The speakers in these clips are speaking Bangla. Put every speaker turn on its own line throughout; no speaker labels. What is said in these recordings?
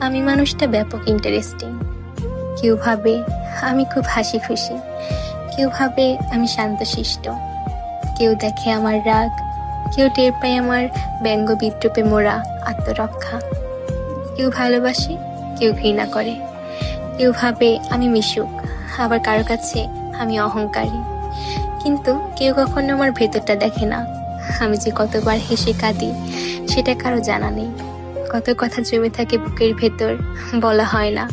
আমি মানুষটা ব্যাপক ইন্টারেস্টিং। কেউ ভাবে আমি খুব হাসি খুশি, কেউ ভাবে আমি শান্তশিষ্ট, কেউ দেখে আমার রাগ, কেউ টের পায় আমার ব্যঙ্গ বিদ্রূপে মোড়া আত্মরক্ষা। কেউ ভালোবাসে, কেউ ঘৃণা করে, কেউ ভাবে আমি মিশুক, আবার কারো কাছে আমি অহংকারী। কিন্তু কেউ কখনো আমার ভেতরটা দেখে না। আমি যে কতবার হেসে কাঁদি সেটা কারো জানা নেই। কত কথা জমে থাকে বুকের ভেতর, বলা হয় না।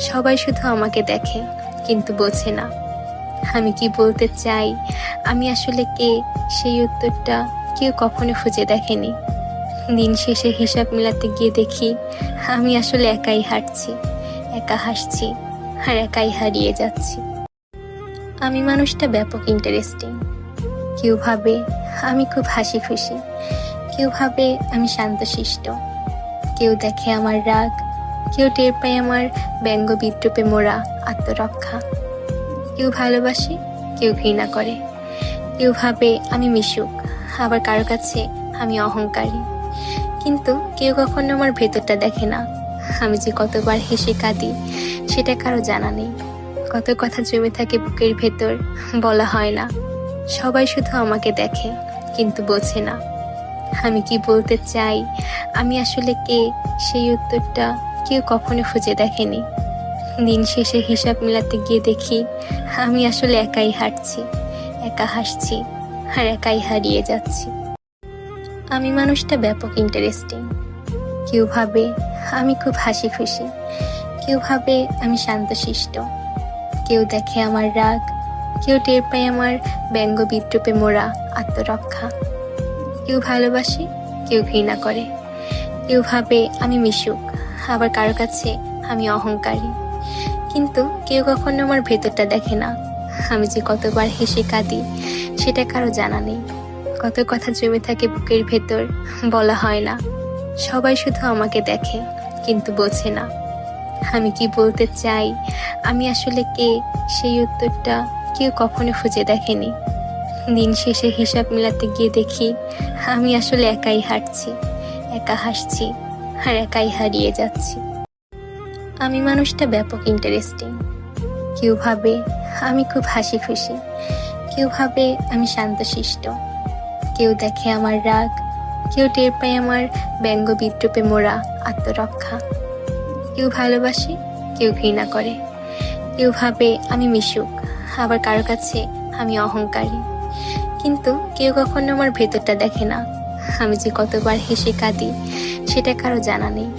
সবাই শুধু আমাকে দেখে কিন্তু বোঝে না আমি কি বলতে চাই, আমি আসলে কে, সেই উত্তরটা কেউ কখনো খুঁজে দেখেনি। দিন শেষে হিসাব মেলাতে গিয়ে দেখি আমি আসলে একাই হাঁটছি, একা হাসছি আর একাই হারিয়ে যাচ্ছি। আমি মানুষটা ব্যাপক ইন্টারেস্টিং। কেউ ভাবে আমি খুব হাসি খুশি, কেউ ভাবে আমি শান্তশিষ্ট, কেউ দেখে আমার রাগ, কেউ টের পায় আমার ব্যঙ্গ বিদ্রূপে মোড়া আত্মরক্ষা। কেউ ভালোবাসে, কেউ ঘৃণা করে, কেউ ভাবে আমি মিশুক, আবার কারো কাছে আমি অহংকারী। কিন্তু কেউ কখনো আমার ভেতরটা দেখে না। আমি যে কতবার হেসে কাঁদি সেটা কারো জানা নেই। কত কথা জমে থাকে বুকের ভেতর, বলা হয় না। সবাই শুধু আমাকে দেখে কিন্তু বোঝে না আমি কি বলতে চাই, আমি আসলে কে, সেই উত্তরটা কেউ কখনো খুঁজে দেখেনি। দিন শেষে হিসাব মেলাতে গিয়ে দেখি আমি আসলে একাই হাঁটছি, একা হাসছি আর একাই হারিয়ে যাচ্ছি। আমি মানুষটা ব্যাপক ইন্টারেস্টিং। কেউ ভাবে আমি খুব হাসি খুশি, কেউ ভাবে আমি শান্তশিষ্ট, কেউ দেখে আমার রাগ, কেউ টের পায় আমার ব্যঙ্গ বিদ্রূপে মোড়া আত্মরক্ষা। কেউ ভালোবাসে, কেউ ঘৃণা করে, কেউ ভাবে আমি মিশুক, আবার কারো কাছে আমি অহংকারী। কিন্তু কেউ কখনো আমার ভেতরটা দেখে না। আমি যে কতবার হেসে কাঁদি সেটা কারো জানা নেই। কত কথা জমে থাকে বুকের ভেতর, বলা হয় না। সবাই শুধু আমাকে দেখে কিন্তু বোঝে না আমি কি বলতে চাই, আমি আসলে কে, সেই উত্তরটা কেউ কখনো খুঁজে দেখেনি। দিন শেষে হিসাব মেলাতে গিয়ে দেখি আমি আসলে একাই হাঁটছি, একা হাসছি আর একাই হারিয়ে যাচ্ছি। আমি মানুষটা ব্যাপক ইন্টারেস্টিং। কেউ ভাবে আমি খুব হাসি খুশি, কেউ ভাবে আমি শান্তশিষ্ট, কেউ দেখে আমার রাগ, কেউ টের পায় আমার ব্যঙ্গ বিদ্রূপে মোড়া আত্মরক্ষা। কেউ ভালোবাসে, কেউ ঘৃণা করে, কেউ ভাবে আমি মিশুক, আবার কারো কাছে আমি অহংকারী। কিন্তু কেউ কখনো আমার ভেতরটা দেখে না। কত কথা জমে থাকে বুকের ভেতর, বলা হয় না। সবাই শুধু আমাকে দেখে কিন্তু বোঝে না আমি কি বলতে চাই, আমি আসলে কে, সেই উত্তরটা কেউ কখনো খুঁজে দেখেনি। দিন শেষে হিসাব মেলাতে গিয়ে দেখি আমি আসলে একাই হাঁটছি, একা হাসছি আর একাই হারিয়ে যাচ্ছি। আমি মানুষটা ব্যাপক ইন্টারেস্টিং। কেউ ভাবে আমি খুব হাসি খুশি, কেউ ভাবে আমি শান্তশিষ্ট, কেউ দেখে আমার রাগ, কেউ টের পায় আমার ব্যঙ্গ বিদ্রূপে মোড়া আত্মরক্ষা। কেউ ভালোবাসে, কেউ ঘৃণা করে, কেউ ভাবে আমি মিশুক, আবার কারো কাছে আমি অহংকারী। কিন্তু কেউ কখনো আমার ভেতরটা দেখে না। আমি যে কতবার হেসে কাঁদি সেটা কারো জানা নেই।